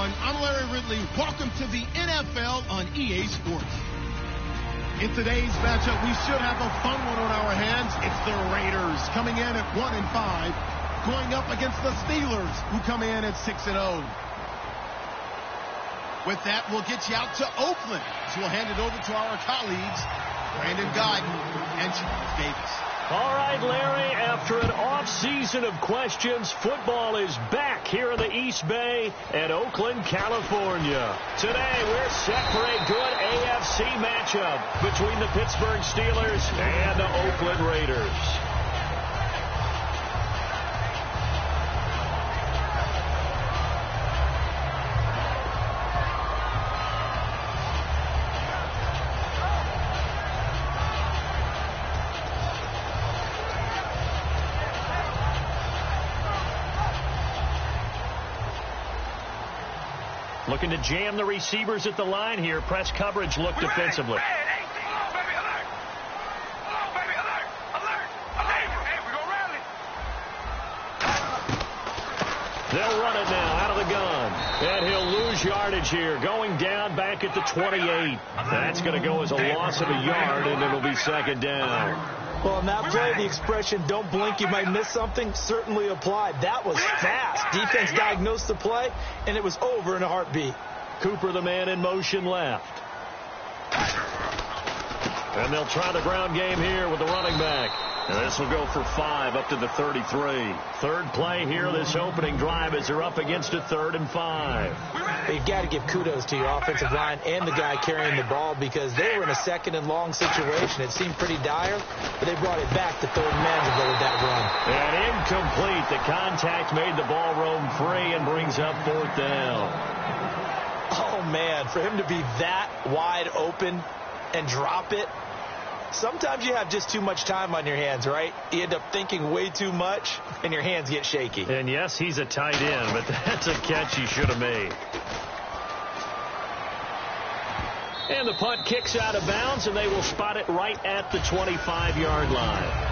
everyone. I'm Larry Ridley. Welcome to the NFL on EA Sports. In today's matchup, we should have a fun one on our hands. It's the Raiders coming in at 1-5, going up against the Steelers, who come in at 6-0. With that, we'll get you out to Oakland. So we'll hand it over to our colleagues, Brandon Guyton and Charles Davis. All right, Larry, after an off-season of questions, football is back here in the East Bay at Oakland, California. Today, we're set for a good AFC matchup between the Pittsburgh Steelers and the Oakland Raiders. Looking to jam the receivers at the line here. Press coverage look defensively. They'll run it now out of the gun. And he'll lose yardage here. Going down back at the 28. That's going to go as a loss of a yard, and it'll be second down. Well, in that play, the expression, don't blink, you might miss something, certainly applied. That was fast. Defense diagnosed the play, and it was over in a heartbeat. Cooper, the man in motion left. And they'll try the ground game here with the running back. And this will go for 5 up to the 33. Third play here this opening drive as they're up against a 3rd and 5. You've got to give kudos to your offensive line and the guy carrying the ball because they were in a 2nd and long situation. It seemed pretty dire, but they brought it back to 3rd and man to go with that run. And incomplete. The contact made the ball roam free and brings up 4th down. Oh, man, for him to be that wide open and drop it. Sometimes you have just too much time on your hands, right? You end up thinking way too much, and your hands get shaky. And, yes, he's a tight end, but that's a catch he should have made. And the punt kicks out of bounds, and they will spot it right at the 25-yard line.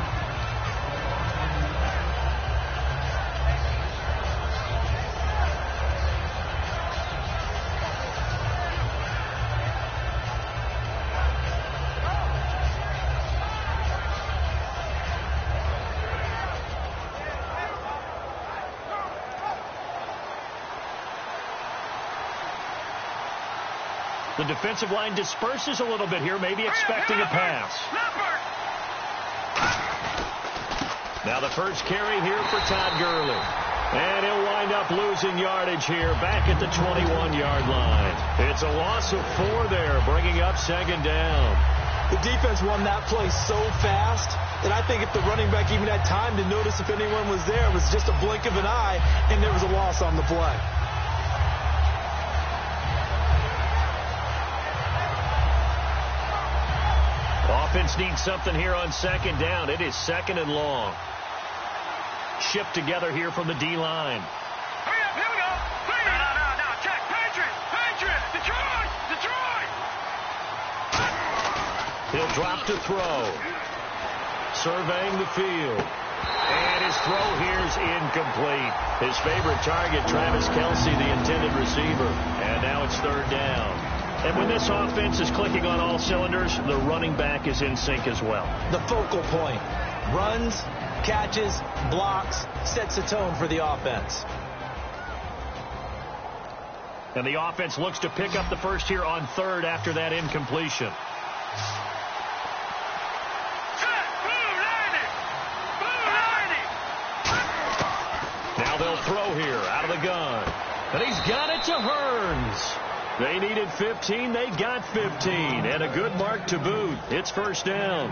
The defensive line disperses a little bit here, maybe expecting a pass. Now the first carry here for Todd Gurley. And he'll wind up losing yardage here back at the 21-yard line. It's a loss of 4 there, bringing up 2nd down. The defense won that play so fast that I think if the running back even had time to notice if anyone was there, it was just a blink of an eye, and there was a loss on the play. Offense needs something here on 2nd down. It is 2nd and long. Shift together here from the D-line. Hurry up, here we go. No, check. Patriot, Detroit. He'll drop to throw. Surveying the field. And his throw here's incomplete. His favorite target, Travis Kelce, the intended receiver. And now it's 3rd down. And when this offense is clicking on all cylinders, the running back is in sync as well. The focal point. Runs, catches, blocks, sets a tone for the offense. And the offense looks to pick up the first here on 3rd after that incompletion. Now they'll throw here out of the gun. And he's got it to Hearns. They needed 15. They got 15. And a good mark to boot. It's 1st down.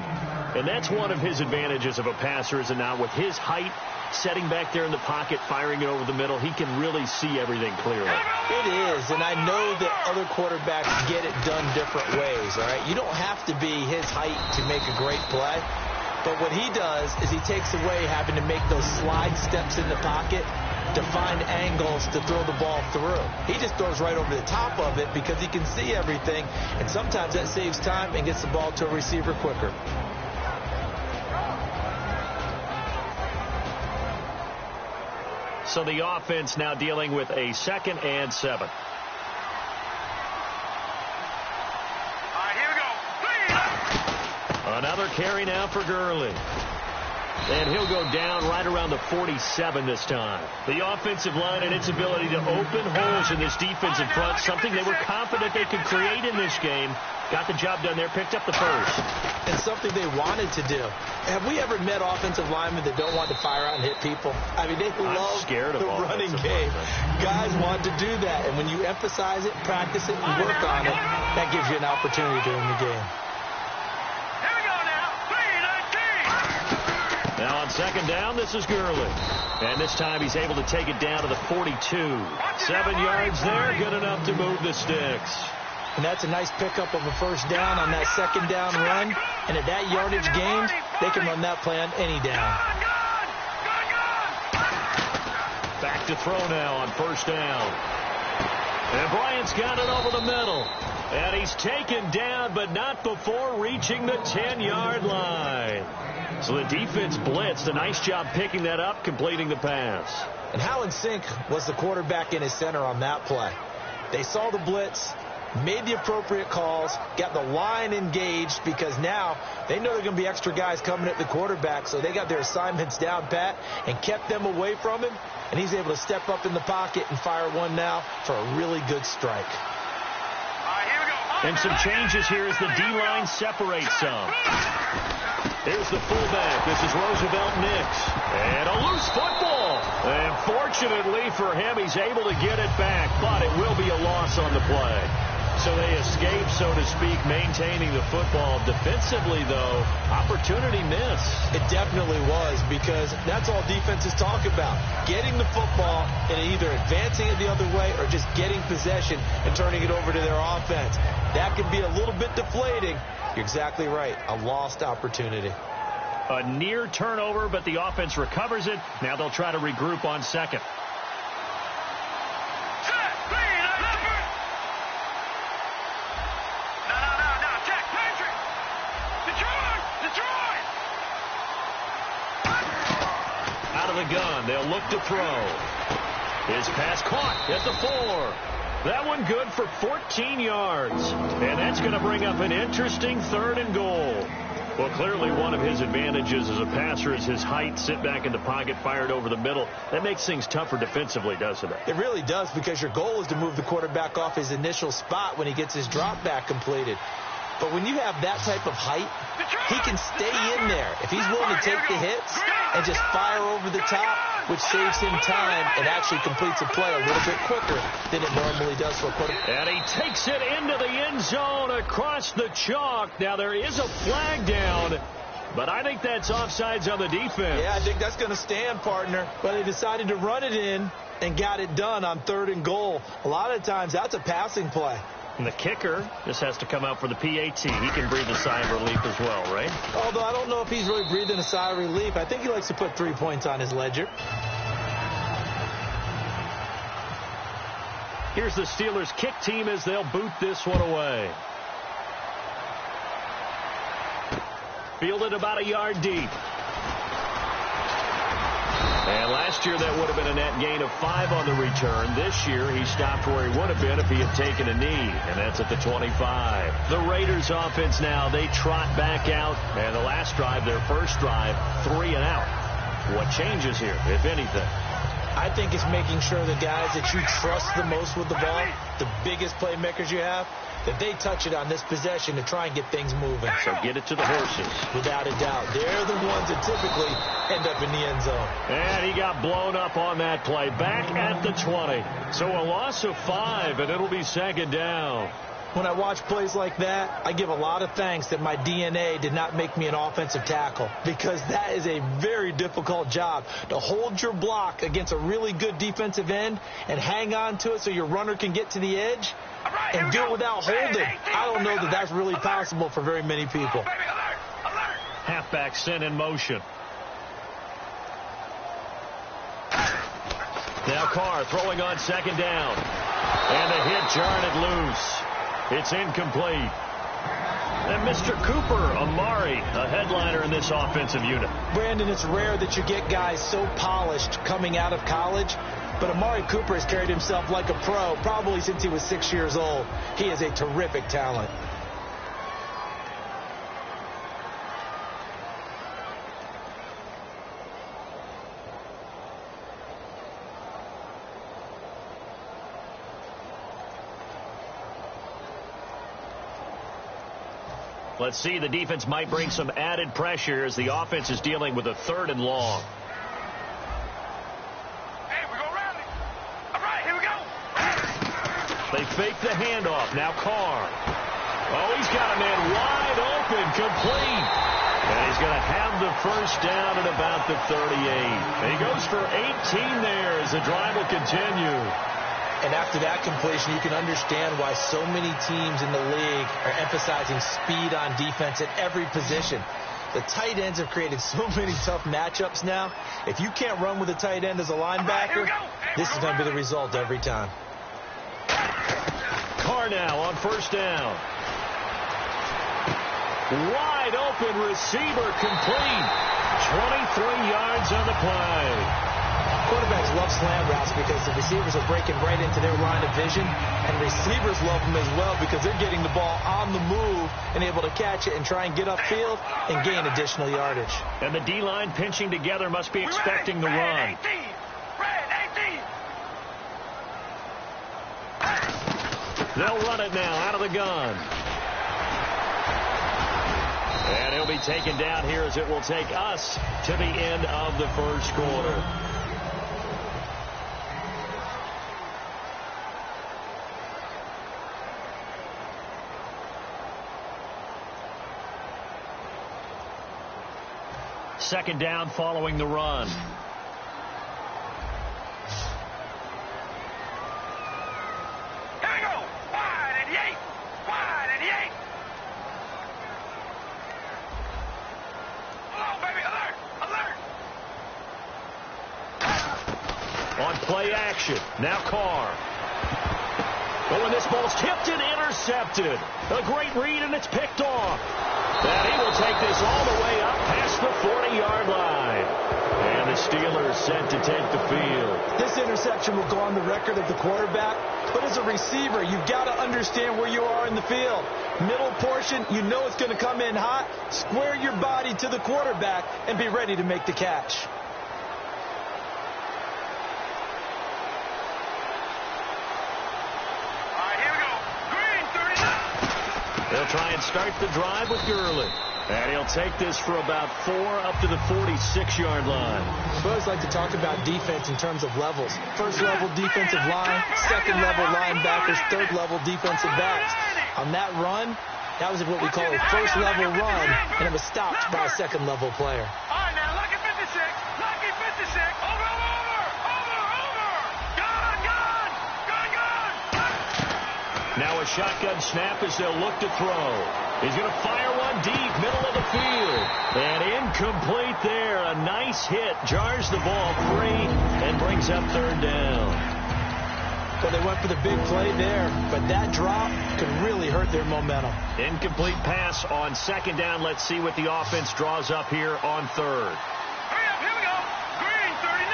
And that's one of his advantages of a passer, is now with his height, setting back there in the pocket, firing it over the middle, he can really see everything clearly. It is, and I know that other quarterbacks get it done different ways, all right? You don't have to be his height to make a great play. But what he does is he takes away having to make those slide steps in the pocket to find angles to throw the ball through. He just throws right over the top of it because he can see everything, and sometimes that saves time and gets the ball to a receiver quicker. So the offense now dealing with a 2nd and 7. All right, here we go. Another carry now for Gurley. And he'll go down right around the 47 this time. The offensive line and its ability to open holes in this defensive front, something they were confident they could create in this game. Got the job done there, picked up the first. And something they wanted to do. Have we ever met offensive linemen that don't want to fire out and hit people? I mean, they love the running game. Guys want to do that. And when you emphasize it, practice it, and work on it, that gives you an opportunity during the game. Here we go now. 3-19. Now on 2nd down, this is Gurley. And this time he's able to take it down to the 42. 7 yards there, good enough to move the sticks. And that's a nice pickup of a first down on that 2nd down run. And at that yardage gains, they can run that play on any down. Back to throw now on 1st down. And Bryant's got it over the middle. And he's taken down, but not before reaching the 10-yard line. So the defense blitzed. A nice job picking that up, completing the pass. And how in sync was the quarterback in his center on that play? They saw the blitz, made the appropriate calls, got the line engaged, because now they know there are going to be extra guys coming at the quarterback, so they got their assignments down pat and kept them away from him, and he's able to step up in the pocket and fire one now for a really good strike. And some changes here as the D-line separates some. Here's the fullback. This is Roosevelt Nix. And a loose football. And fortunately for him, he's able to get it back, but it will be a loss on the play. So they escape, so to speak, maintaining the football. Defensively, though, opportunity missed. It definitely was, because that's all defenses talk about. Getting the football and either advancing it the other way or just getting possession and turning it over to their offense. That can be a little bit deflating. You're exactly right. A lost opportunity. A near turnover, but the offense recovers it. Now they'll try to regroup on 2nd. Gun. They'll look to throw. His pass caught at the 4. That one good for 14 yards. And that's going to bring up an interesting 3rd and goal. Well, clearly one of his advantages as a passer is his height. Sit back in the pocket, fired over the middle. That makes things tougher defensively, doesn't it? It really does, because your goal is to move the quarterback off his initial spot when he gets his drop back completed. But when you have that type of height, he can stay in there. If he's willing to take the hits and just fire over the top, which saves him time and actually completes a play a little bit quicker than it normally does for a quarterback. And he takes it into the end zone across the chalk. Now there is a flag down, but I think that's offsides on the defense. Yeah, I think that's going to stand, partner. But they decided to run it in and got it done on 3rd and goal. A lot of times that's a passing play. And the kicker just has to come out for the PAT. He can breathe a sigh of relief as well, right? Although I don't know if he's really breathing a sigh of relief. I think he likes to put 3 points on his ledger. Here's the Steelers' kick team as they'll boot this one away. Fielded about a yard deep. And last year that would have been a net gain of 5 on the return. This year he stopped where he would have been if he had taken a knee, and that's at the 25. The Raiders offense now, they trot back out, and the last drive, their first drive, 3 and out. What changes here, if anything? I think it's making sure the guys that you trust the most with the ball, the biggest playmakers you have, that they touch it on this possession to try and get things moving. So get it to the horses. Without a doubt. They're the ones that typically end up in the end zone. And he got blown up on that play. Back at the 20. So a loss of 5, and it'll be 2nd down. When I watch plays like that, I give a lot of thanks that my DNA did not make me an offensive tackle, because that is a very difficult job, to hold your block against a really good defensive end and hang on to it so your runner can get to the edge and do it without holding. I don't know that that's really possible for very many people. Halfback sent in motion. Now Carr throwing on 2nd down. And a hit jarred it loose. It's incomplete. And Mr. Cooper Amari, a headliner in this offensive unit. Brandon, it's rare that you get guys so polished coming out of college, but Amari Cooper has carried himself like a pro probably since he was 6 years old. He is a terrific talent. Let's see, the defense might bring some added pressure as the offense is dealing with a 3rd and long. Hey, we're going to rally. All right, here we go. They fake the handoff. Now Carr. Oh, he's got a man wide open, complete. And he's going to have the first down at about the 38. And he goes for 18 there as the drive will continue. And after that completion, you can understand why so many teams in the league are emphasizing speed on defense at every position. The tight ends have created so many tough matchups now. If you can't run with a tight end as a linebacker, this is going to be the result every time. Carr now on first down. Wide open receiver complete. 23 yards on the play. Quarterbacks love slant routes because the receivers are breaking right into their line of vision, and receivers love them as well because they're getting the ball on the move and able to catch it and try and get upfield and gain additional yardage. And the D-line pinching together must be expecting the run. They'll run it now out of the gun. And he'll be taken down here as it will take us to the end of the first quarter. Second down following the run. Here we go. Wide 88. Wide 88. Hello, baby. Alert. Alert. On play action. Now Carr. Oh, and this ball's tipped and intercepted. A great read, and it's picked off. And he will take this all the way up past the 40-yard line. And the Steelers set to take the field. This interception will go on the record of the quarterback, but as a receiver, you've got to understand where you are in the field. Middle portion, you know it's going to come in hot. Square your body to the quarterback and be ready to make the catch. They'll try and start the drive with Gurley. And he'll take this for about 4 up to the 46-yard line. I always like to talk about defense in terms of levels. First-level defensive line, second-level linebackers, third-level defensive backs. On that run, that was what we call a first-level run, and it was stopped by a second-level player. All right, now, lucky 56. Lucky 56. Over. Now a shotgun snap as they'll look to throw. He's going to fire one deep, middle of the field. And incomplete there. A nice hit. Jars the ball free and brings up third down. Well, they went for the big play there, but that drop could really hurt their momentum. Incomplete pass on second down. Let's see what the offense draws up here on third. Hurry up, here we go. Green 39.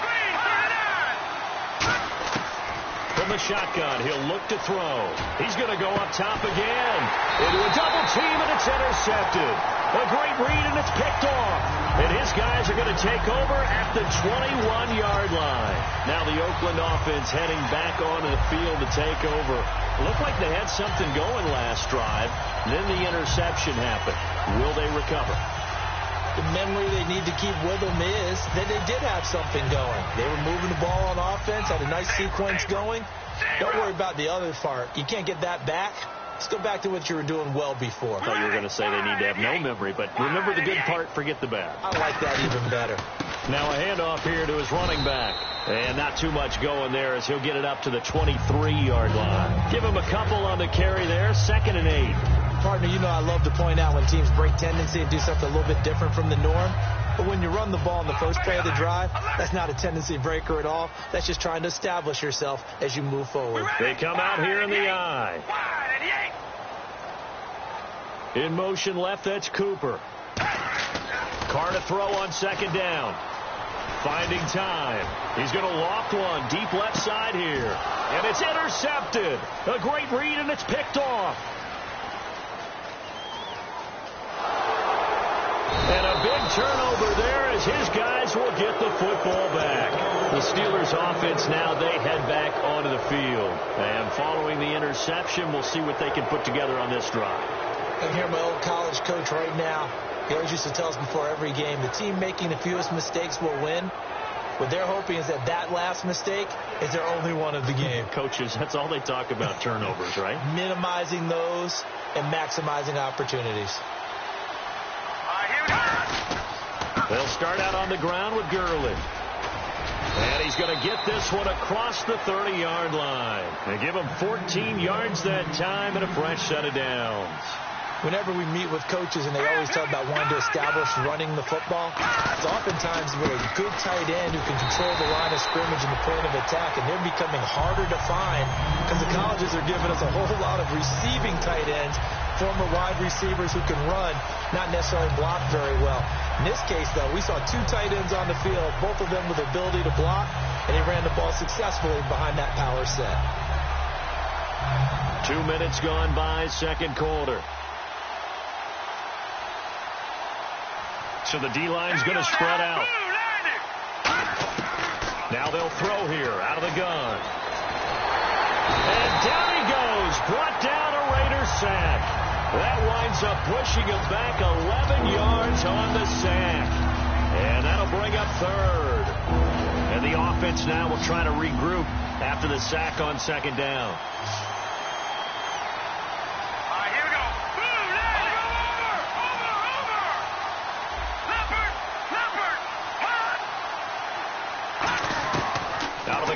Green 39. From the shotgun, he'll look to throw. He's going to go up top again. Into a double team, and it's intercepted. A great read, and it's picked off. And his guys are going to take over at the 21-yard line. Now the Oakland offense heading back onto the field to take over. Looked like they had something going last drive. Then the interception happened. Will they recover? The memory they need to keep with them is that they did have something going. They were moving the ball on offense, had a nice sequence going. Don't worry about the other part. You can't get that back. Let's go back to what you were doing well before. I thought you were going to say they need to have no memory, but remember the good part, forget the bad. I like that even better. Now a handoff here to his running back. And not too much going there as he'll get it up to the 23-yard line. Give him a couple on the carry there, 2nd and 8. Partner, you know I love to point out when teams break tendency and do something a little bit different from the norm. But when you run the ball in the first play of the drive, that's not a tendency breaker at all. That's just trying to establish yourself as you move forward. They come out here in the eye. In motion left, that's Cooper. Carr to throw on second down. Finding time. He's going to loft one deep left side here. And it's intercepted. A great read, and it's picked off. And a big turnover there as his guys will get the football back. The Steelers offense now, they head back onto the field. And following the interception, we'll see what they can put together on this drive. I hear my old college coach right now. He always used to tell us before every game, the team making the fewest mistakes will win. What they're hoping is that last mistake is their only one of the game. Coaches, that's all they talk about, turnovers, right? Minimizing those and maximizing opportunities. They'll start out on the ground with Gurley. And he's going to get this one across the 30-yard line. They give him 14 yards that time and a fresh set of downs. Whenever we meet with coaches and they always talk about wanting to establish running the football, it's oftentimes with a good tight end who can control the line of scrimmage and the point of attack, and they're becoming harder to find because the colleges are giving us a whole lot of receiving tight ends, former wide receivers who can run, not necessarily block very well. In this case, though, we saw two tight ends on the field, both of them with the ability to block, and he ran the ball successfully behind that power set. 2 minutes gone by, second quarter. So the D-line's going to spread out. Now they'll throw here out of the gun. And down he goes. Brought down a Raiders sack. That winds up pushing him back 11 yards on the sack. And that'll bring up third. And the offense now will try to regroup after the sack on second down.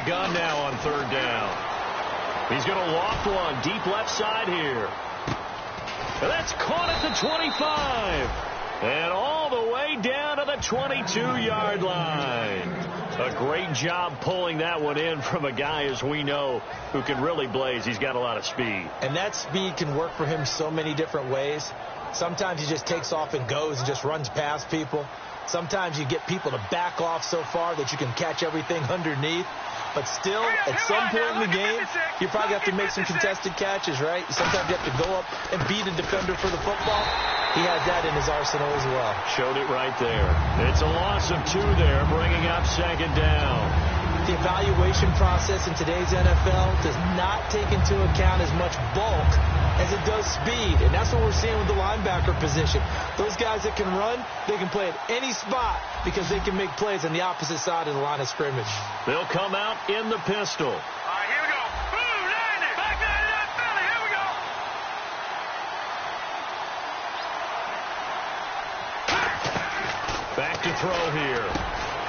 Gun now on third down. He's going to loft one deep left side here. And that's caught at the 25. And all the way down to the 22-yard line. A great job pulling that one in from a guy, as we know, who can really blaze. He's got a lot of speed. And that speed can work for him so many different ways. Sometimes he just takes off and goes and just runs past people. Sometimes you get people to back off so far that you can catch everything underneath. But still, at some point in the game, you probably have to make some contested catches, right? Sometimes you have to go up and beat a defender for the football. He has that in his arsenal as well. Showed it right there. It's a loss of 2 there, bringing up second down. The evaluation process in today's NFL does not take into account as much bulk as it does speed. And that's what we're seeing with the linebacker position. Those guys that can run, they can play at any spot because they can make plays on the opposite side of the line of scrimmage. They'll come out in the pistol. All right, here we go. Boom, landed. Back out of that belly. Here we go. Back to throw here.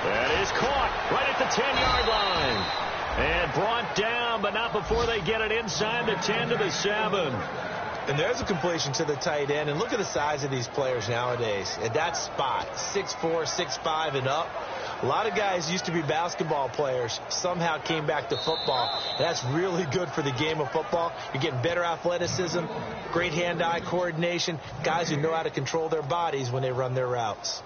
That is caught right at the 10-yard line. And brought down, but not before they get it inside the 10 to the 7. And there's a completion to the tight end. And look at the size of these players nowadays. At that spot, 6'4", 6'5", and up. A lot of guys used to be basketball players, somehow came back to football. And that's really good for the game of football. You're getting better athleticism, great hand-eye coordination, guys who know how to control their bodies when they run their routes.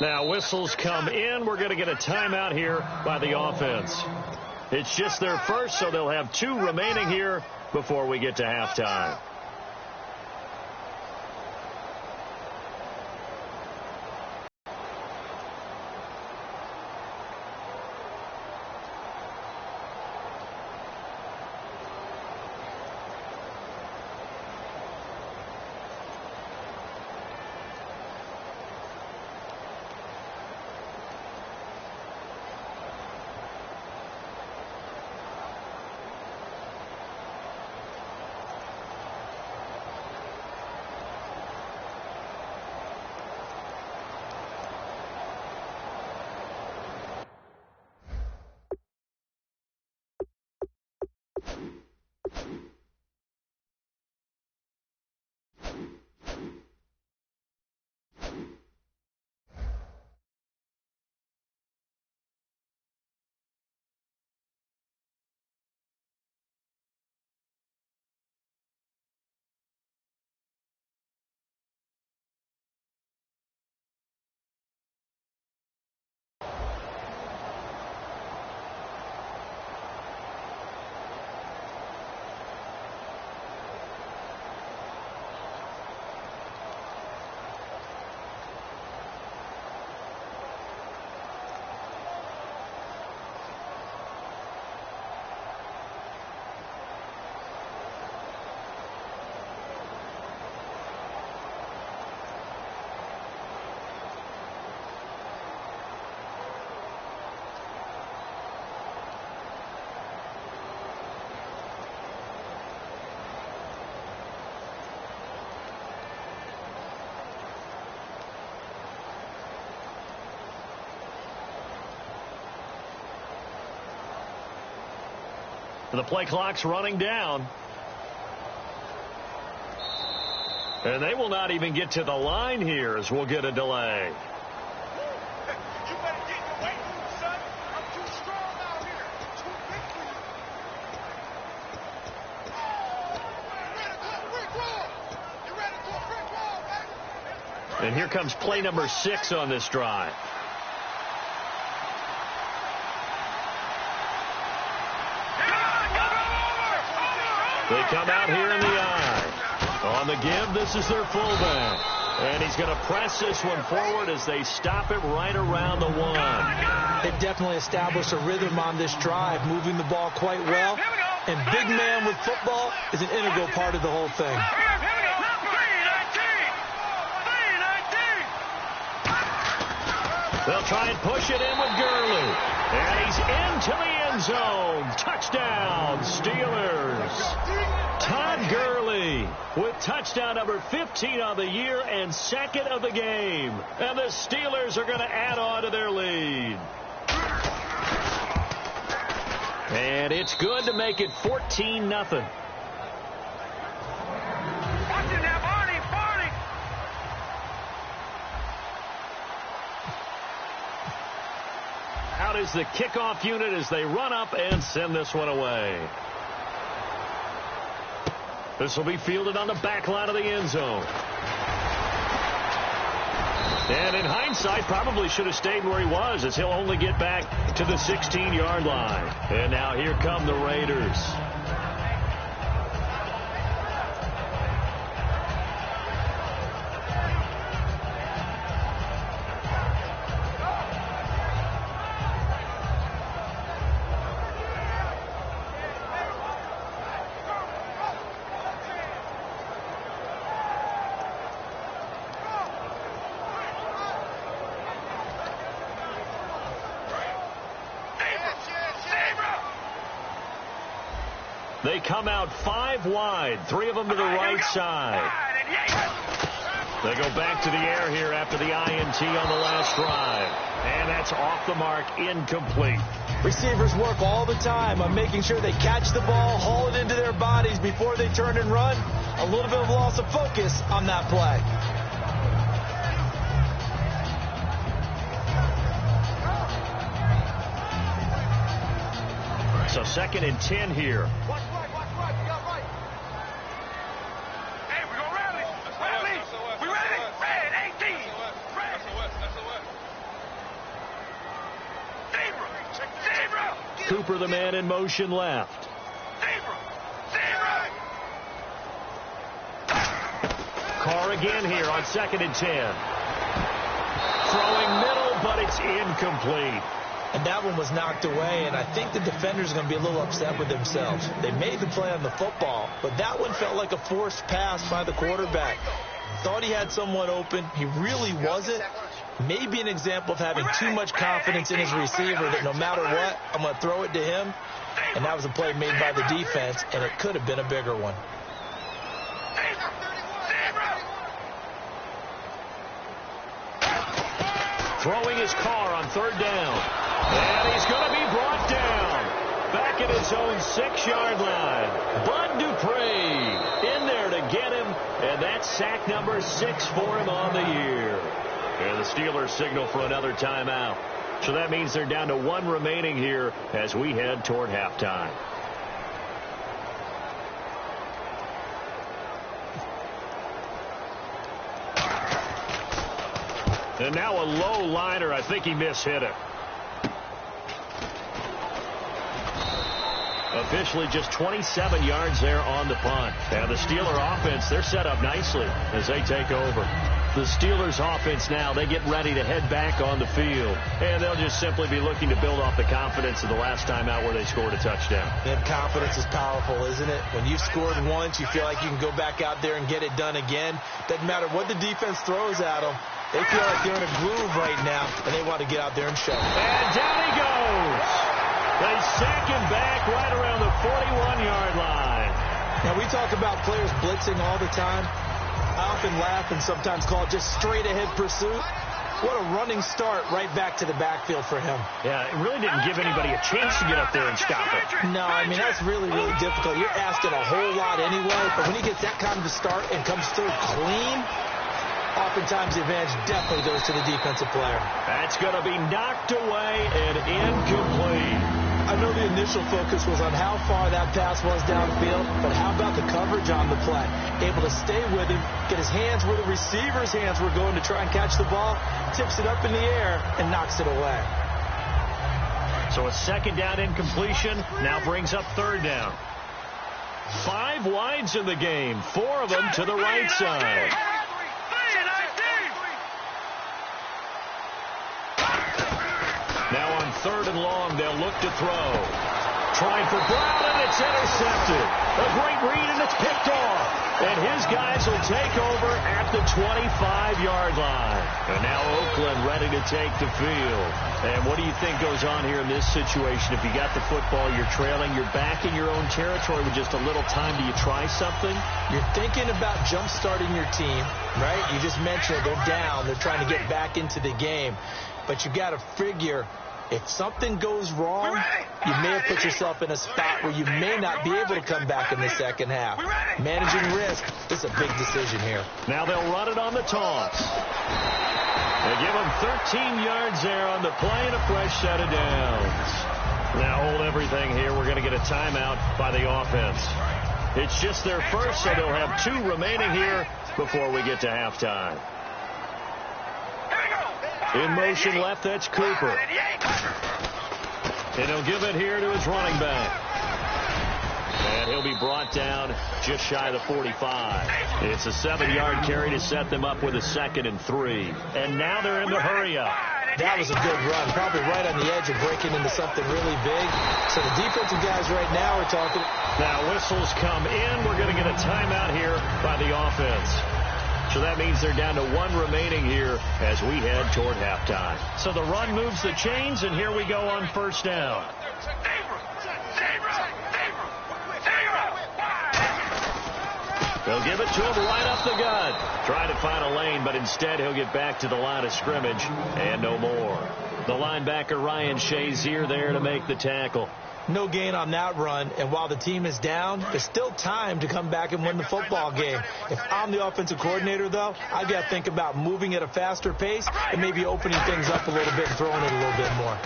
Now whistles come in. We're going to get a timeout here by the offense. It's just their first, so they'll have 2 remaining here before we get to halftime. The play clock's running down. And they will not even get to the line here as we'll get a delay. You better get your weight room, son. I'm too strong out here. Too big for you. You're ready to a brick wall, baby. And here comes play number 6 on this drive. They come out here in the eye. On the give, this is their fullback. And he's going to press this one forward as they stop it right around the 1. They've definitely established a rhythm on this drive, moving the ball quite well. And big man with football is an integral part of the whole thing. They'll try and push it in with Gurley. And he's into the end zone. Touchdown, Steelers. Todd Gurley with touchdown number 15 on the year and 2nd of the game. And the Steelers are going to add on to their lead. And it's good to make it 14-0. Watch it now, Barney. Out is the kickoff unit as they run up and send this one away. This will be fielded on the back line of the end zone. And in hindsight, probably should have stayed where he was, as he'll only get back to the 16-yard line. And now here come the Raiders. They come out 5 wide, 3 of them to the right side. They go back to the air here after the INT on the last drive. And that's off the mark, incomplete. Receivers work all the time on making sure they catch the ball, haul it into their bodies before they turn and run. A little bit of loss of focus on that play. So 2nd and 10 here. Watch right. We got right. Hey, we're going to rally. We ready? Red, 18. Red. Zebra. Cooper, the man in motion left. Zebra. Carr again here on 2nd and 10. Throwing middle, but it's incomplete. And that one was knocked away, and I think the defenders are going to be a little upset with themselves. They made the play on the football, but that one felt like a forced pass by the quarterback. Thought he had someone open. He really wasn't. Maybe an example of having too much confidence in his receiver that no matter what, I'm going to throw it to him. And that was a play made by the defense, and it could have been a bigger one. Throwing his Carr on 3rd down. And he's going to be brought down. Back at his own 6-yard line. Bud Dupree in there to get him. And that's sack number 6 for him on the year. And the Steelers signal for another timeout. So that means they're down to 1 remaining here as we head toward halftime. And now a low liner. I think he mishit it. Officially just 27 yards there on the punt. And the Steeler offense, they're set up nicely as they take over. The Steelers offense now, they get ready to head back on the field. And they'll just simply be looking to build off the confidence of the last time out where they scored a touchdown. And confidence is powerful, isn't it? When you've scored once, you feel like you can go back out there and get it done again. Doesn't matter what the defense throws at them. They feel like they're in a groove right now, and they want to get out there and show. And down he goes. They sack him back right around the 41-yard line. Now, we talk about players blitzing all the time. I often laugh and sometimes call it just straight-ahead pursuit. What a running start right back to the backfield for him. Yeah, it really didn't give anybody a chance to get up there and stop it. No, I mean, that's really, really difficult. You're asking a whole lot anyway, but when he gets that kind of a start and comes through clean, oftentimes the advantage definitely goes to the defensive player. That's going to be knocked away and incomplete. I know the initial focus was on how far that pass was downfield, but how about the coverage on the play? Able to stay with him, get his hands where the receiver's hands were going to try and catch the ball, tips it up in the air, and knocks it away. So a second down incompletion now brings up third down. 5 wides in the game, 4 of them to the right side. Now on third and long, they'll look to throw. Trying for Brown, and it's intercepted. A great read, and it's picked off. And his guys will take over at the 25-yard line. And now Oakland ready to take the field. And what do you think goes on here in this situation? If you got the football, you're trailing, you're back in your own territory with just a little time. Do you try something? You're thinking about jump-starting your team, right? You just mentioned they're down. They're trying to get back into the game. But you got to figure, if something goes wrong, you may have put yourself in a spot where you may not be able to come back in the second half. Managing risk is a big decision here. Now they'll run it on the toss. They give them 13 yards there on the play and a fresh set of downs. Now hold everything here. We're going to get a timeout by the offense. It's just their first, so they'll have 2 remaining here before we get to halftime. In motion left, that's Cooper. And he'll give it here to his running back. And he'll be brought down just shy of the 45. It's a 7-yard carry to set them up with a 2nd and 3. And now they're in the hurry-up. That was a good run, probably right on the edge of breaking into something really big. So the defensive guys right now are talking. Now whistles come in. We're going to get a timeout here by the offense. So that means they're down to 1 remaining here as we head toward halftime. So the run moves the chains, and here we go on first down. They'll give it to him right up the gut. Trying to find a lane, but instead he'll get back to the line of scrimmage and no more. The linebacker Ryan Shazier there to make the tackle. No gain on that run, and while the team is down, there's still time to come back and win the football game. If I'm the offensive coordinator, though, I've got to think about moving at a faster pace and maybe opening things up a little bit and throwing it a little bit more.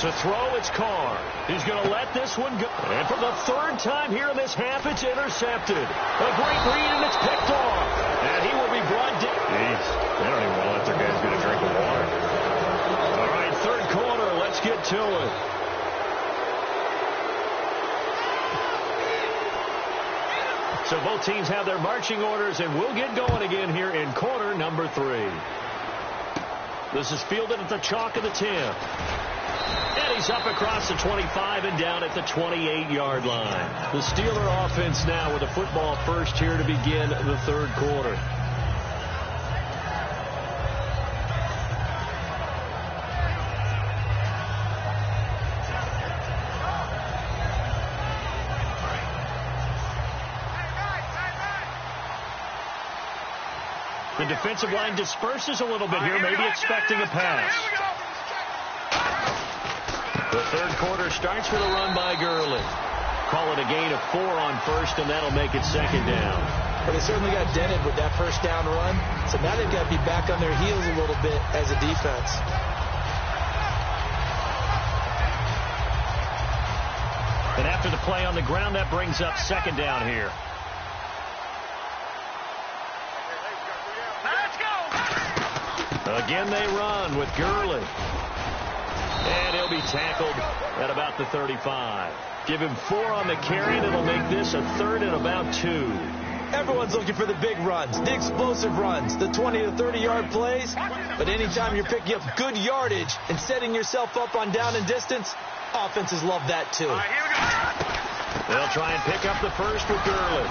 To throw, it's Carr. He's going to let this one go. And for the 3rd time here in this half, it's intercepted. A great read, and it's picked off. And he will be brought down. Jeez, they don't even want to let their guys get a drink of water. All right, 3rd quarter. Let's get to it. So both teams have their marching orders, and we'll get going again here in quarter number 3. This is fielded at the chalk of the 10. And he's up across the 25 and down at the 28-yard line. The Steeler offense now with the football first here to begin the 3rd quarter. The defensive line disperses a little bit here, maybe expecting a pass. The 3rd quarter starts with a run by Gurley. Call it a gain of 4 on first, and that'll make it 2nd down. But they certainly got dented with that first down run, so now they've got to be back on their heels a little bit as a defense. And after the play on the ground, that brings up 2nd down here. Again, they run with Gurley. And he'll be tackled at about the 35. Give him 4 on the carry, and it'll make this a 3rd and about 2. Everyone's looking for the big runs, the explosive runs, the 20 to 30-yard plays. But anytime you're picking up good yardage and setting yourself up on down and distance, offenses love that too. They'll try and pick up the first with Gurley.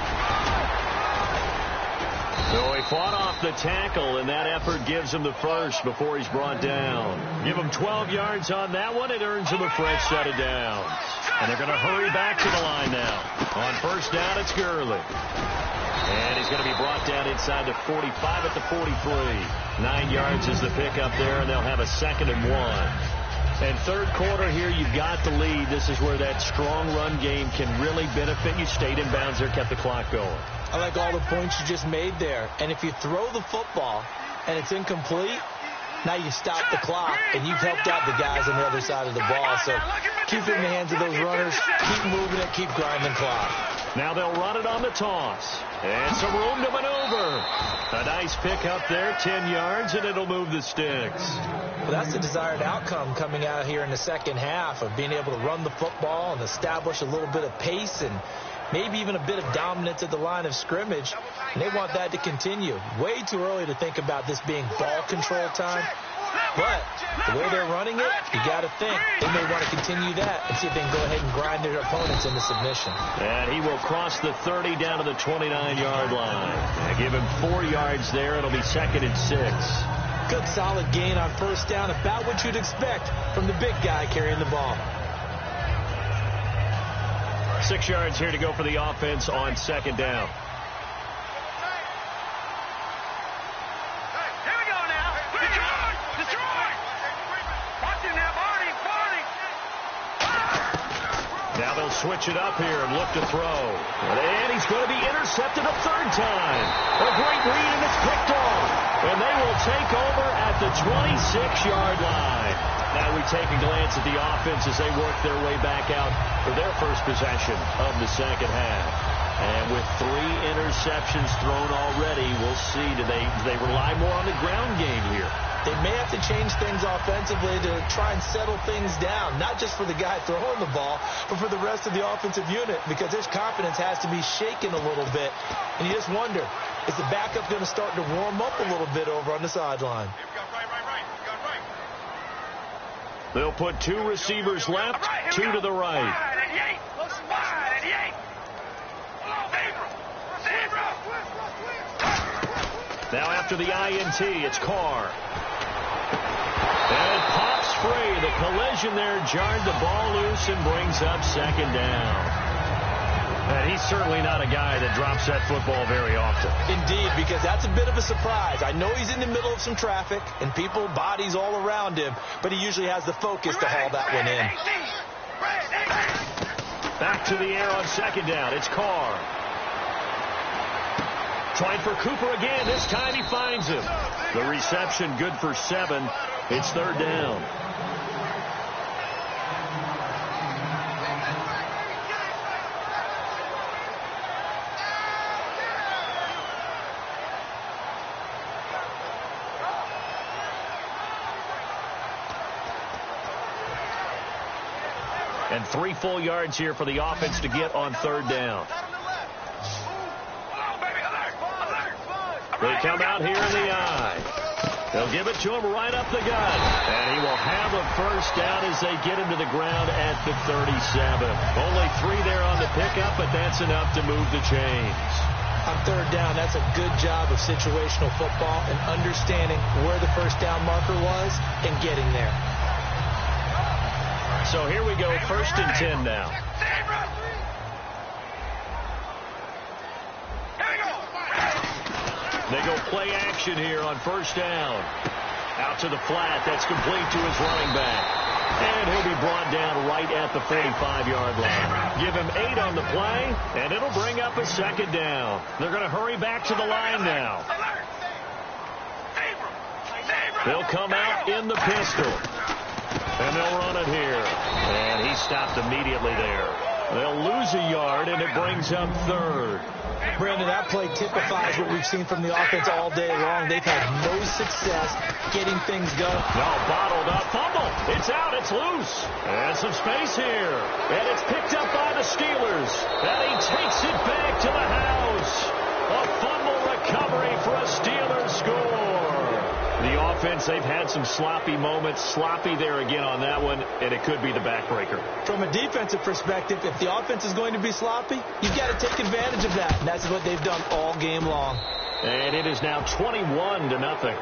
So he fought off the tackle, and that effort gives him the first before he's brought down. Give him 12 yards on that one. It earns him a fresh set of downs. And they're going to hurry back to the line now. On first down, it's Gurley. And he's going to be brought down inside the 45 at the 43. 9 yards is the pickup there, and they'll have a 2nd and 1. And third quarter here, you've got the lead. This is where that strong run game can really benefit you. Stayed in bounds there, kept the clock going. I like all the points you just made there. And if you throw the football and it's incomplete, now you stop the clock, and you've helped out the guys on the other side of the ball. So keep it in the hands of those runners. Keep moving it. Keep grinding clock. Now they'll run it on the toss. And some room to maneuver. A nice pickup there, 10 yards, and it'll move the sticks. Well, that's the desired outcome coming out here in the second half of being able to run the football and establish a little bit of pace and maybe even a bit of dominance at the line of scrimmage. And they want that to continue. Way too early to think about this being ball control time. But the way they're running it, you got to think they may want to continue that and see if they can go ahead and grind their opponents into submission. And he will cross the 30 down to the 29-yard line. And give him 4 yards there. It'll be 2nd and 6. Good solid gain on first down, about what you'd expect from the big guy carrying the ball. 6 yards here to go for the offense on 2nd down. Now they'll switch it up here and look to throw. And he's going to be intercepted a 3rd time. A great read, and it's picked off. And they will take over at the 26-yard line. Now we take a glance at the offense as they work their way back out for their first possession of the second half. And with 3 interceptions thrown already, we'll see, do they rely more on the ground game here? They may have to change things offensively to try and settle things down, not just for the guy throwing the ball, but for the rest of the offensive unit, because his confidence has to be shaken a little bit. And you just wonder, is the backup going to start to warm up a little bit over on the sideline? They'll put 2 receivers left, 2 to the right. Now after the INT, it's Carr. And it pops free. The collision there jarred the ball loose and brings up 2nd down. And he's certainly not a guy that drops that football very often. Indeed, because that's a bit of a surprise. I know he's in the middle of some traffic and people, bodies all around him, but he usually has the focus to haul that one in. Back to the air on 2nd down. It's Carr. Trying for Cooper again. This time he finds him. The reception good for 7. It's 3rd down. And 3 full yards here for the offense to get on 3rd down. They come out here in the eye. They'll give it to him right up the gut. And he will have a first down as they get him to the ground at the 37. Only 3 there on the pickup, but that's enough to move the chains. On 3rd down, that's a good job of situational football and understanding where the first down marker was and getting there. So here we go, 1st and 10 now. They go play action here on first down. Out to the flat. That's complete to his running back. And he'll be brought down right at the 45-yard line. Give him 8 on the play, and it'll bring up a 2nd down. They're going to hurry back to the line now. They'll come out in the pistol. And they'll run it here. And he stopped immediately there. They'll lose a yard, and it brings up 3rd. Brandon, that play typifies what we've seen from the offense all day long. They've had no success getting things going. No, bottled up. Fumble. It's out. It's loose. And some space here. And it's picked up by the Steelers. And he takes it back to the house. A fumble recovery for a Steelers score. The offense, they've had some sloppy moments. Sloppy there again on that one, and it could be the backbreaker. From a defensive perspective, if the offense is going to be sloppy, you've got to take advantage of that. And that's what they've done all game long. And it is now 21-0.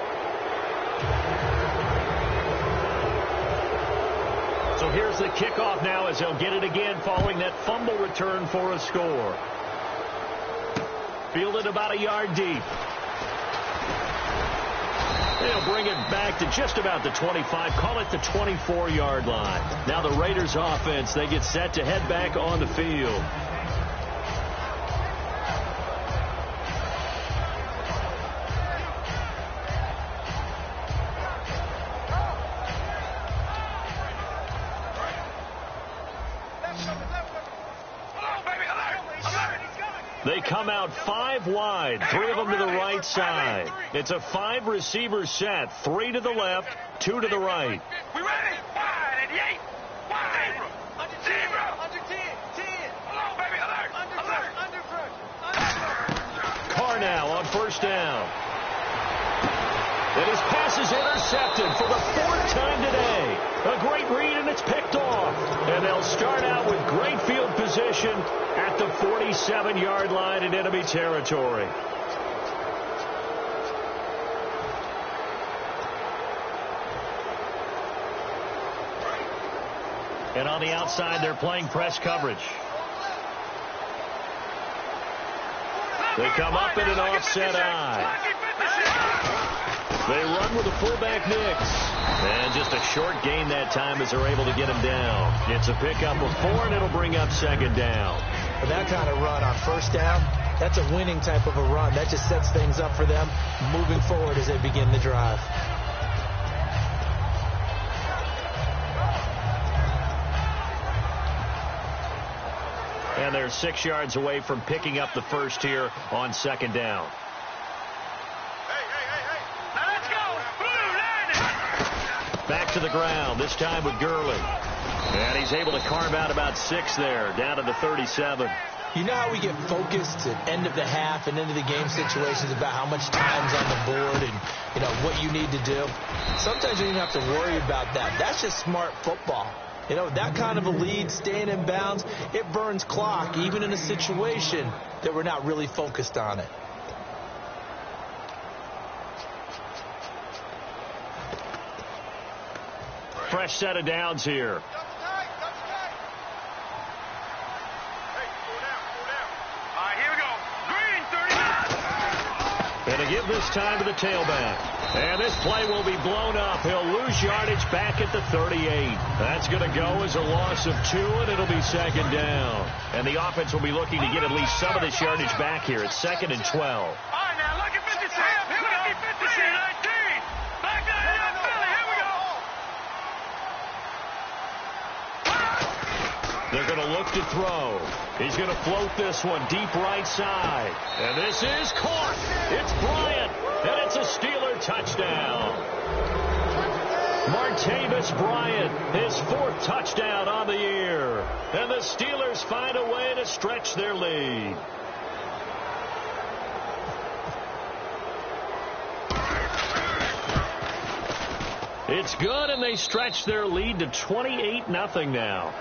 So here's the kickoff now as they'll get it again following that fumble return for a score. Fielded about a yard deep. They'll bring it back to just about the 25, call it the 24-yard line. Now the Raiders offense, they get set to head back on the field. They come out 5 wide, 3 of them to the right side. It's a 5-receiver set, 3 to the left, 2 to the right. We ready? Wide at the 8. Wide. Under 10. Under 10. 10. Hello, baby. Alert. Under pressure. Carr now on first down. And his pass is intercepted for the 4th time today. A great read, and it's picked off. And they'll start out with great field position at the 47-yard line in enemy territory. And on the outside, they're playing press coverage. They come up in an offset eye. They run with a fullback mix. And just a short gain that time as they're able to get him down. It's a pickup of 4, and it'll bring up 2nd down. For that kind of run on first down, that's a winning type of a run. That just sets things up for them moving forward as they begin the drive. And they're 6 yards away from picking up the first here on 2nd down. Back to the ground, this time with Gurley. And he's able to carve out about 6 there, down to the 37. You know how we get focused at end of the half and into the game situations about how much time's on the board and, you know, what you need to do? Sometimes you don't even have to worry about that. That's just smart football. You know, that kind of a lead, staying in bounds, it burns clock, even in a situation that we're not really focused on it. Fresh set of downs here. And to give this time to the tailback. And this play will be blown up. He'll lose yardage back at the 38. That's going to go as a loss of 2, and it'll be 2nd down. And the offense will be looking to get at least some of this yardage back here. It's 2nd and 12. All right, now look at 57. Here we go. 19. Back to the Philly. Here we go. They're going to look to throw. He's going to float this one deep right side. And this is caught. It's Bryant. And it's a Steeler touchdown. Martavis Bryant, his 4th touchdown on the year. And the Steelers find a way to stretch their lead. It's good, and they stretch their lead to 28-0 now.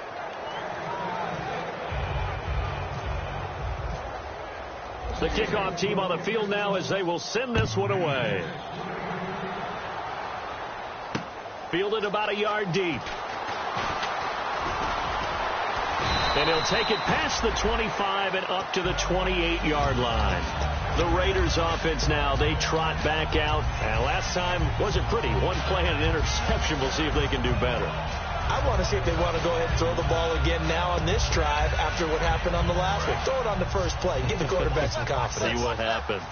The kickoff team on the field now as they will send this one away. Fielded about a yard deep. And he'll take it past the 25 and up to the 28-yard line. The Raiders offense now, they trot back out. And last time wasn't pretty. 1 play and an interception. We'll see if they can do better. I want to see if they want to go ahead and throw the ball again now on this drive after what happened on the last one. Throw it on the first play. Give the quarterback some confidence. See what happens.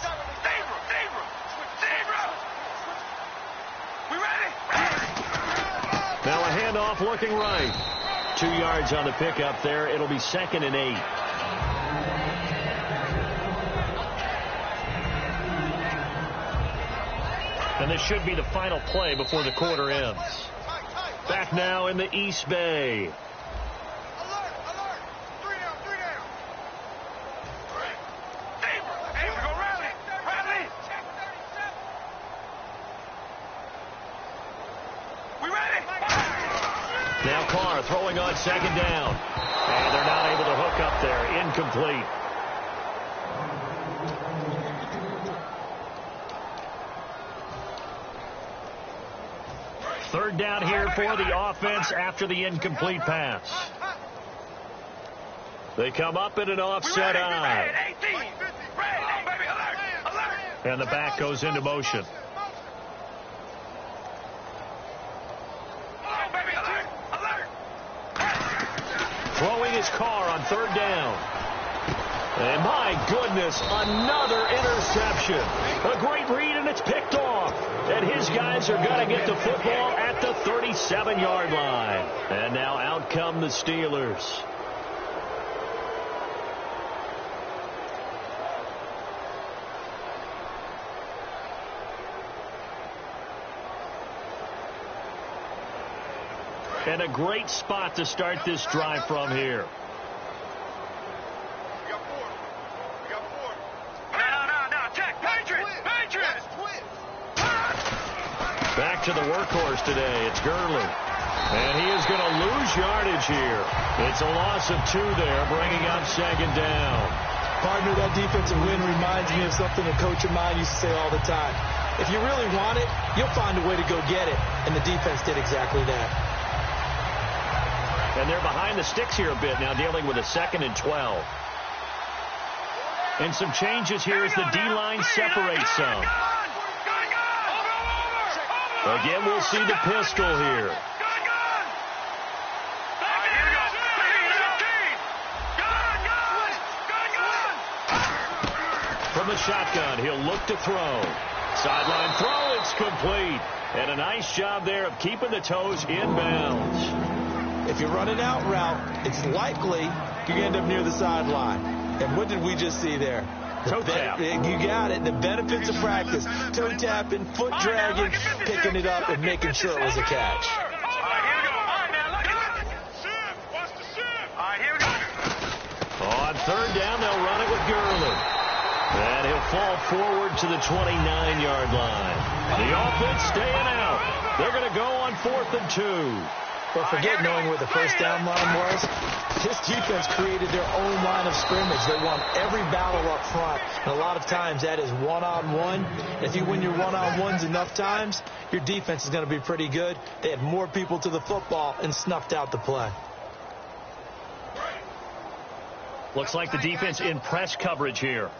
We ready? Now a handoff looking right. 2 yards on the pickup there. It'll be 2nd and 8. And this should be the final play before the quarter ends. Back now in the East Bay. Alert, alert. 3 down, 3 down. Hey, we go rally. Rally. Check 37. We ready? Now Carr throwing on 2nd down. And they're not able to hook up there. Incomplete. Third down here for the offense after the incomplete pass. They come up in an offset eye. And the back goes into motion. Throwing his car on third down. And my goodness, another interception. A great read, and it's picked off. And his guys are going to get the football at the 37-yard line. And now out come the Steelers. And a great spot to start this drive from here. Back to the workhorse today. It's Gurley. And he is going to lose yardage here. It's a loss of 2 there, bringing up second down. Partner, that defensive win reminds me of something a coach of mine used to say all the time. If you really want it, you'll find a way to go get it. And the defense did exactly that. And they're behind the sticks here a bit now, dealing with a 2nd and 12. And some changes here as the D-line separates some. Again, we'll see the pistol here. From the shotgun, he'll look to throw. Sideline throw, it's complete. And a nice job there of keeping the toes inbounds. If you run an out route, it's likely you're going to end up near the sideline. And what did we just see there? Toe tap. You got it. The benefits of practice. Toe tapping, foot dragging, picking it up, and making sure it was a catch. On third down, they'll run it with Gurley. And he'll fall forward to the 29-yard line. The offense staying out. They're going to go on 4th and 2. But forget knowing where the first down line was. This defense created their own line of scrimmage. They won every battle up front. And a lot of times that is one-on-one. If you win your one-on-ones enough times, your defense is going to be pretty good. They had more people to the football and snuffed out the play. Looks like the defense in press coverage here.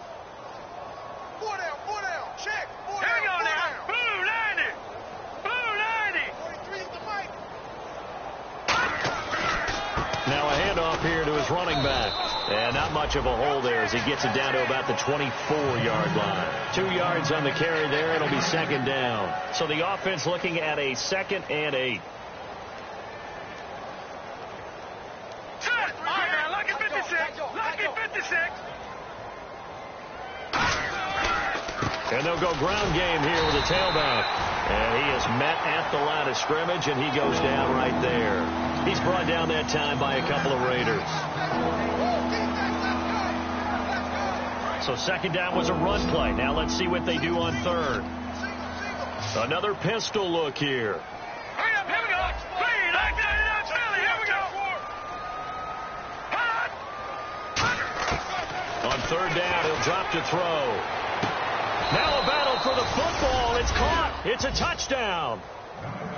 Now a handoff here to his running back. And not much of a hole there as he gets it down to about the 24-yard line. 2 yards on the carry there. It'll be second down. So the offense looking at a 2nd and 8. Lucky 56. Lucky 56. And they'll go ground game here with a tailback. And he is met at the line of scrimmage, and he goes down right there. He's brought down that time by a couple of Raiders. So second down was a run play. Now let's see what they do on third. Another pistol look here. Hurry up, here we go. Please, like that, Philly, here we go. On third down, he'll drop to throw. Now a battle for the football. It's caught. It's a touchdown.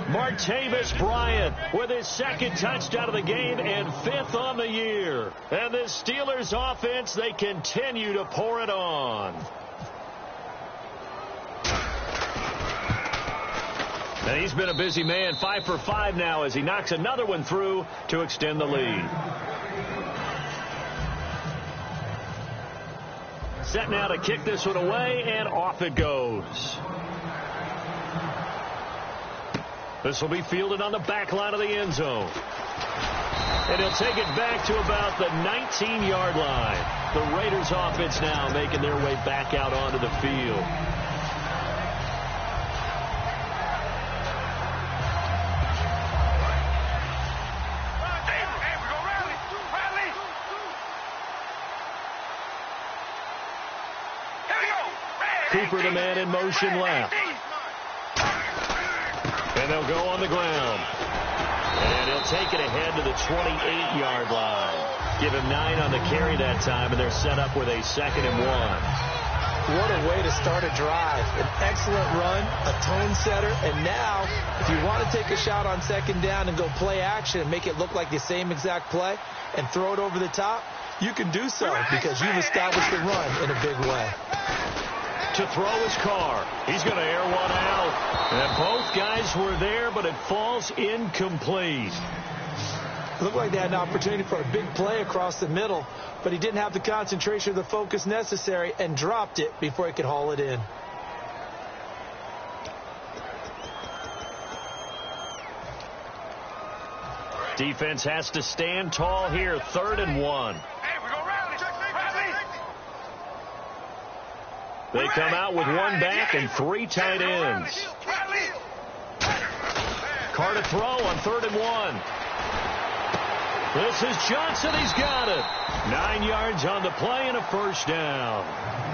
Martavis Bryant with his 2nd touchdown of the game and 5th on the year. And this Steelers offense, they continue to pour it on. And he's been a busy man, 5 for 5 now as he knocks another one through to extend the lead. Set now to kick this one away, and off it goes. This will be fielded on the back line of the end zone. And he'll take it back to about the 19-yard line. The Raiders offense now making their way back out onto the field. Cooper, the man in motion left. And they'll go on the ground. And he'll take it ahead to the 28-yard line. Give him 9 on the carry that time, and they're set up with a 2nd and 1. What a way to start a drive. An excellent run, a tone setter, and now if you want to take a shot on second down and go play action and make it look like the same exact play and throw it over the top, you can do so because you've established the run in a big way. To throw his car. He's going to air one out. And both guys were there, but it falls incomplete. It looked like they had an opportunity for a big play across the middle, but he didn't have the concentration or the focus necessary and dropped it before he could haul it in. Defense has to stand tall here. 3rd and 1. They come out with one back and 3 tight ends. Carr to throw on 3rd and 1. This is Johnson. He's got it. 9 yards on the play and a first down.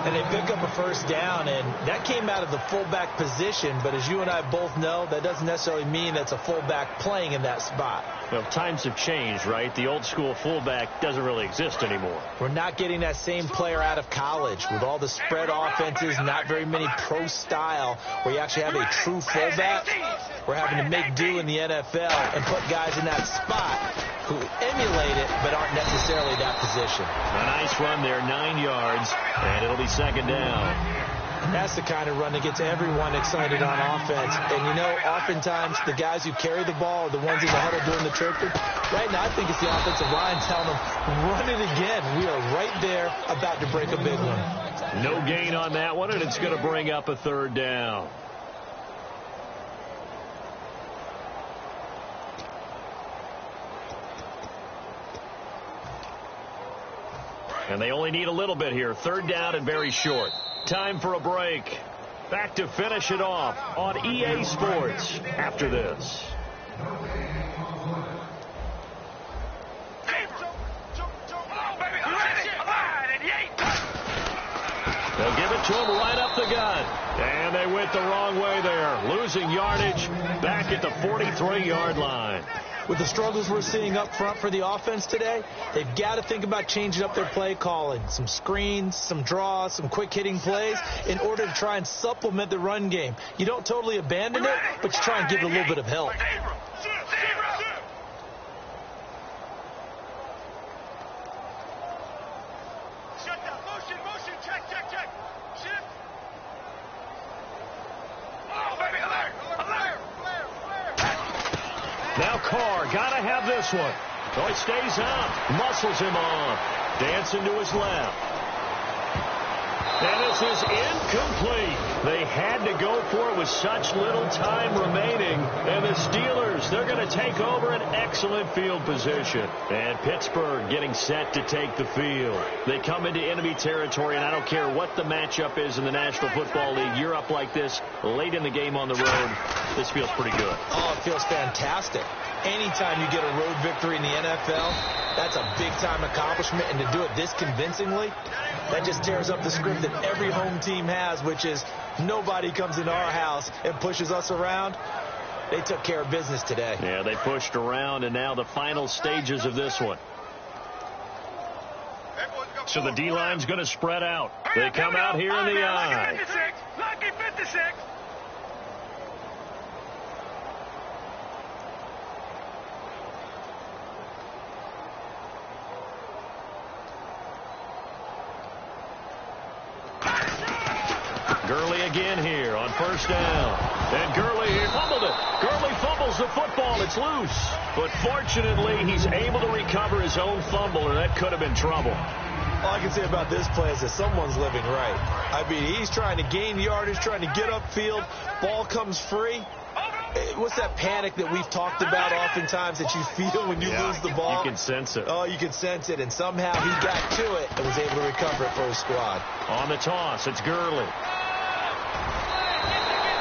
And they pick up a first down, and that came out of the fullback position. But as you and I both know, that doesn't necessarily mean that's a fullback playing in that spot. Well, times have changed, right? The old school fullback doesn't really exist anymore. We're not getting that same player out of college with all the spread offenses, not very many pro style where you actually have a true fullback. We're having to make do in the NFL and put guys in that spot who emulate it but aren't necessarily that position. A nice run there, 9 yards, and it'll be second down. And that's the kind of run that gets everyone excited on offense. And, you know, oftentimes the guys who carry the ball are the ones in the huddle doing the chirping. Right now, I think it's the offensive line telling them, run it again. We are right there about to break a big one. No gain on that one, and it's going to bring up a 3rd down. And they only need a little bit here. 3rd down and very short. Time for a break. Back to finish it off on EA Sports after this. They'll give it to him right up the gut. And they went the wrong way there. Losing yardage back at the 43-yard line. With the struggles we're seeing up front for the offense today, they've got to think about changing up their play calling. Some screens, some draws, some quick-hitting plays in order to try and supplement the run game. You don't totally abandon it, but you try and give it a little bit of help. Now Carr, got to have this one. So it stays out, muscles him on, dancing to his left. And this is incomplete. They had to go for it with such little time remaining. And the Steelers, they're going to take over an excellent field position. And Pittsburgh getting set to take the field. They come into enemy territory, and I don't care what the matchup is in the National Football League. You're up like this late in the game on the road. This feels pretty good. Oh, it feels fantastic. Anytime you get a road victory in the NFL, that's a big-time accomplishment. And to do it this convincingly, that just tears up the script that every home team has, which is nobody comes into our house and pushes us around. They took care of business today. Yeah, they pushed around, and now the final stages of this one. So the D-line's going to spread out. They come out here in the eye. Lucky 56. Gurley again here on first down. And Gurley fumbled it. Gurley fumbles the football. It's loose. But fortunately, he's able to recover his own fumble, or that could have been trouble. All I can say about this play is that someone's living right. I mean, he's trying to gain yardage, trying to get upfield. Ball comes free. What's that panic that we've talked about oftentimes that you feel when you lose the ball? You can sense it. Oh, you can sense it. And somehow he got to it and was able to recover it for his squad. On the toss, it's Gurley.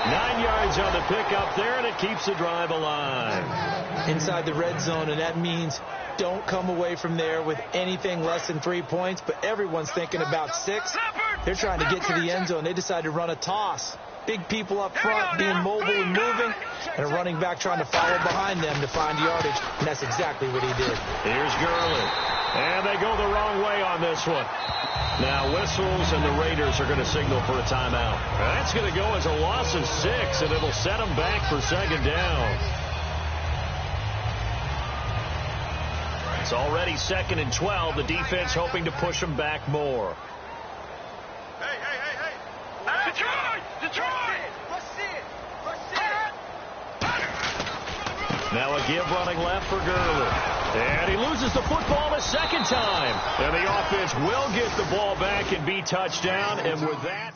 9 yards on the pickup there, and it keeps the drive alive. Inside the red zone, and that means don't come away from there with anything less than 3 points, but everyone's thinking about 6. They're trying to get to the end zone. They decide to run a toss. Big people up front being mobile and moving, and a running back trying to follow behind them to find yardage, and that's exactly what he did. Here's Gurley. And they go the wrong way on this one. Now whistles, and the Raiders are going to signal for a timeout. That's going to go as a loss of 6, and it'll set them back for second down. It's already 2nd and 12. The defense hoping to push them back more. Hey! Detroit! Now a give running left for Gurley. And he loses the football a second time. And the offense will get the ball back and be touchdown. And with that...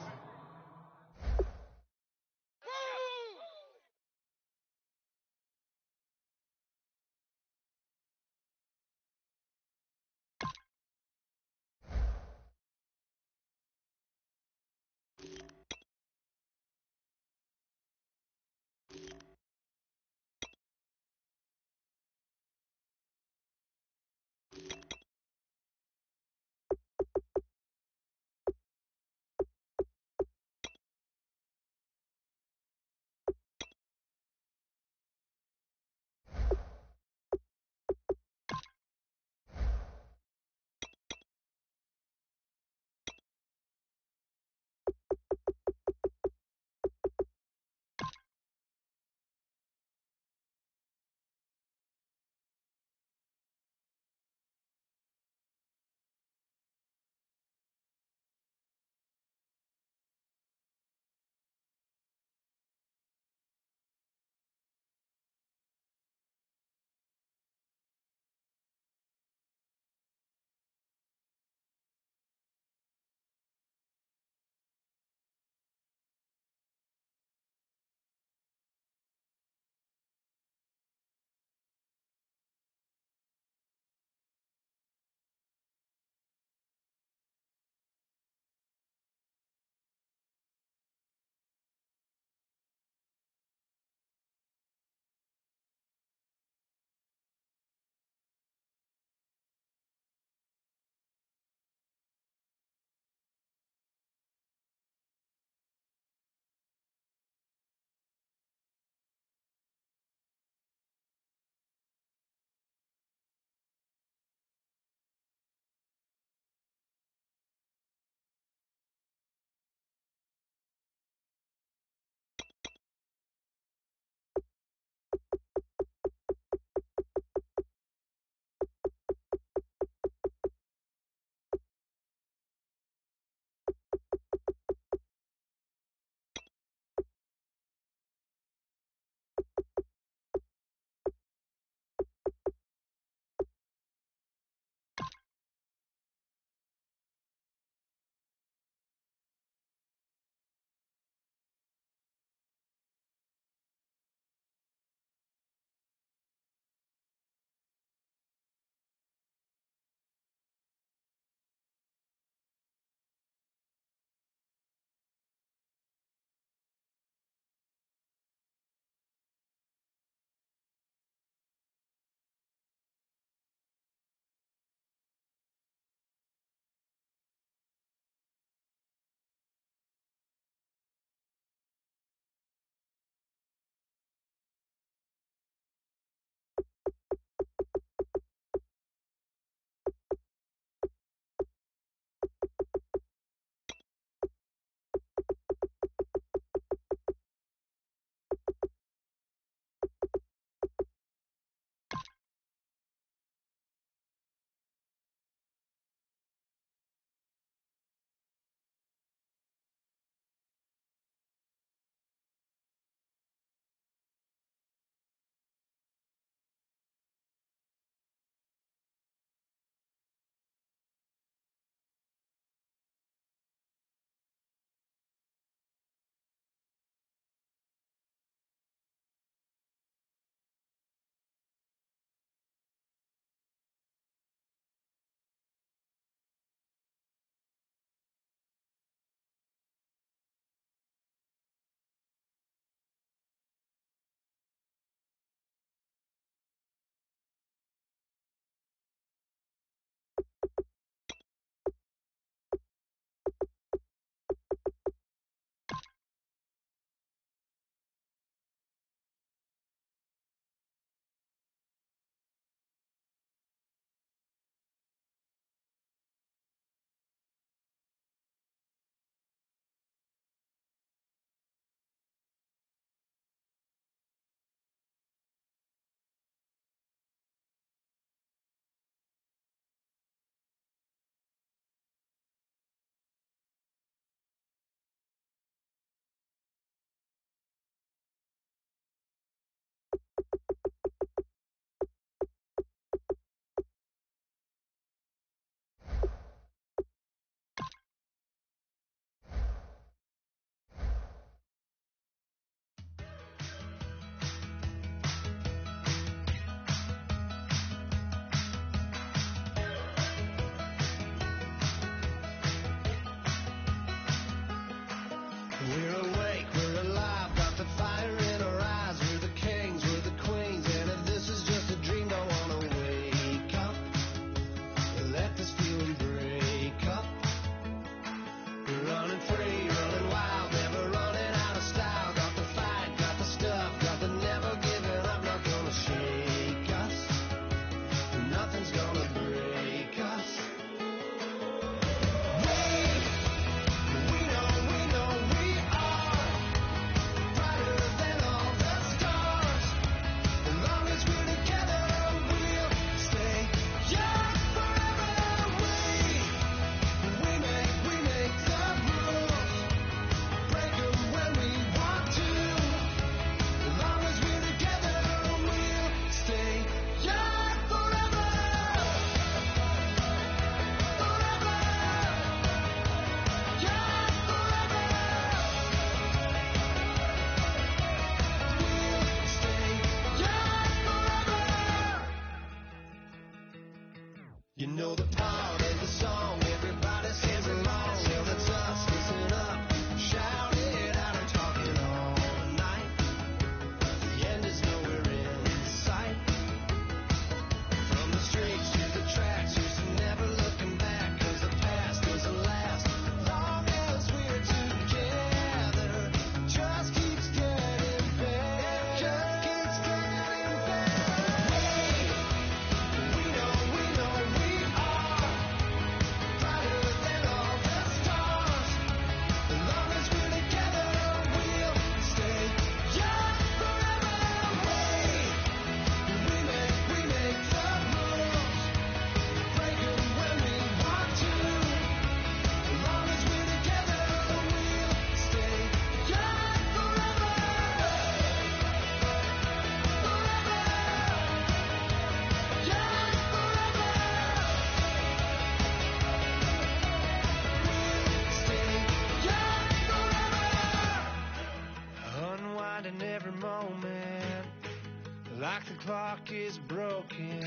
like the clock is broken,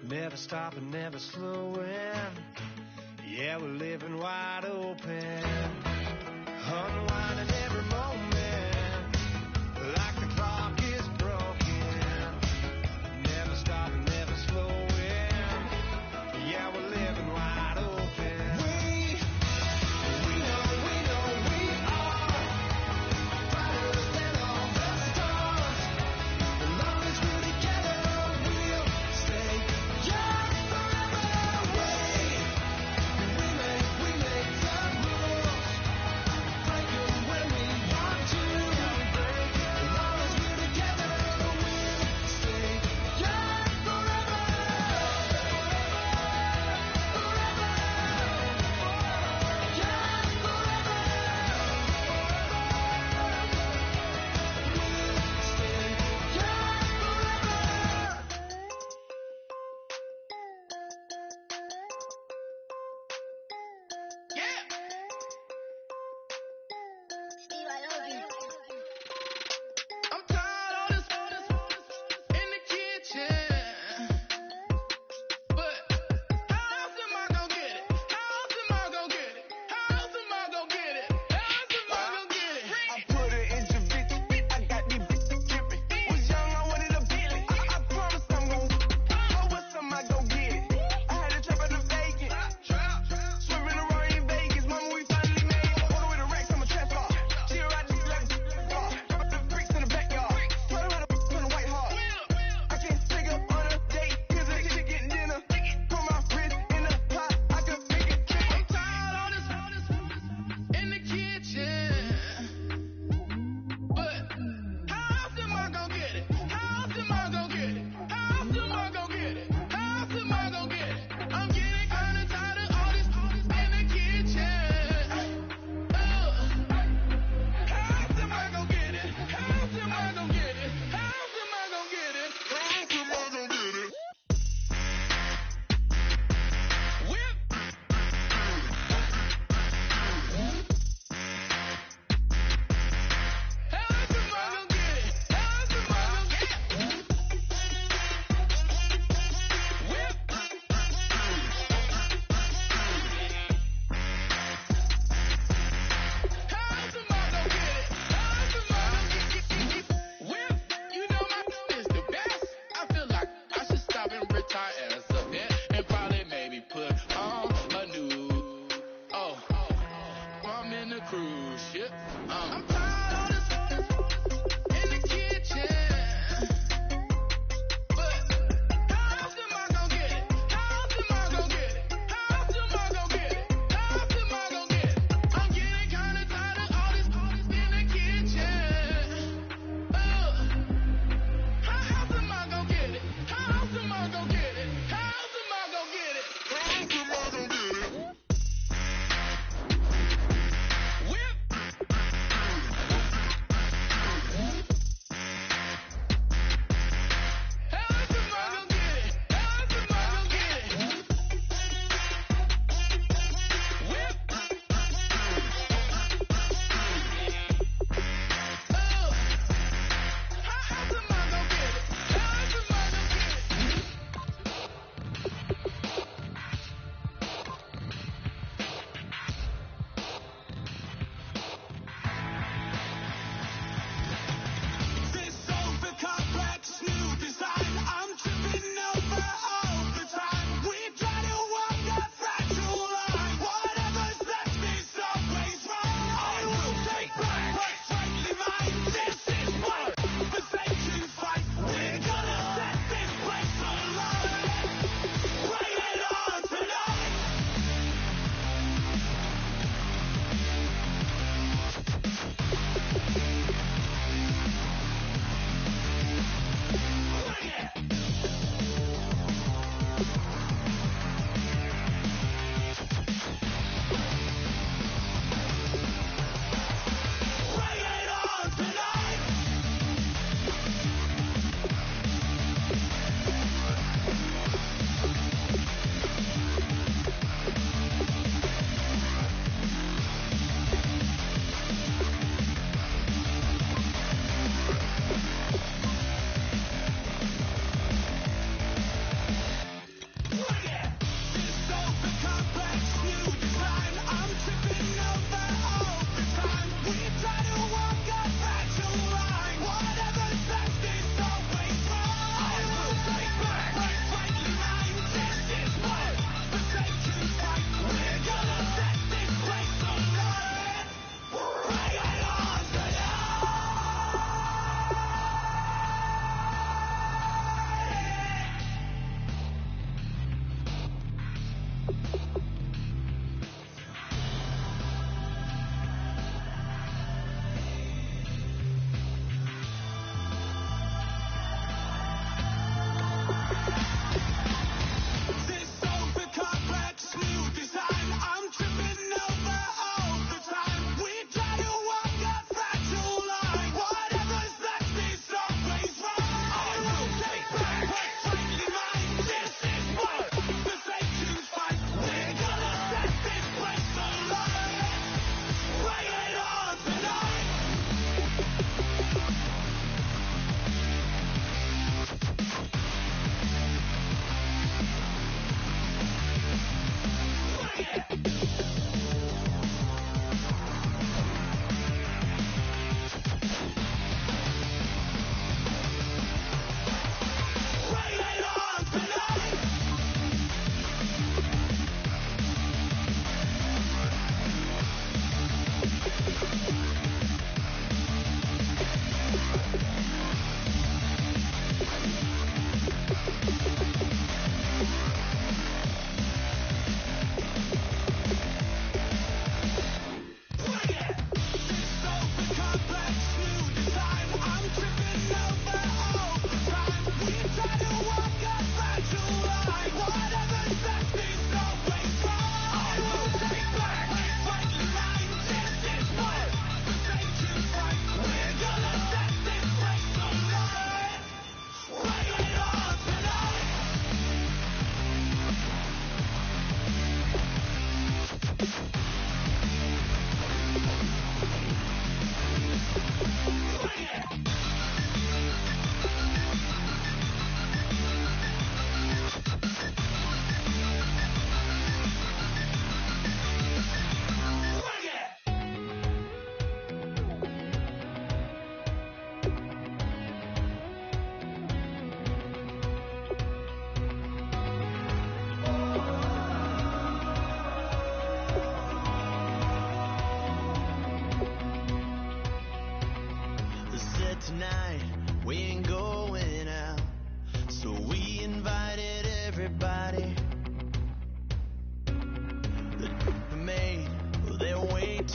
never stopping, never slowing. Yeah, we're living wide open, unwinding every moment, like the clock is broken, never stopping, never slowing. Yeah, we're living wide open. We know we are brighter than all the stars. As long as we're together, we'll stay young forever. We make the rules, break 'em when we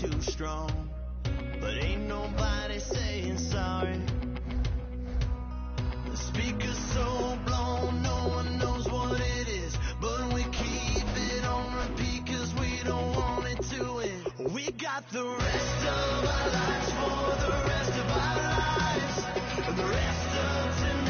too strong, but ain't nobody saying sorry. The speaker's so blown, no one knows what it is, but we keep it on repeat 'cause we don't want it to end. We got the rest of our lives for the rest of our lives, and the rest of tonight.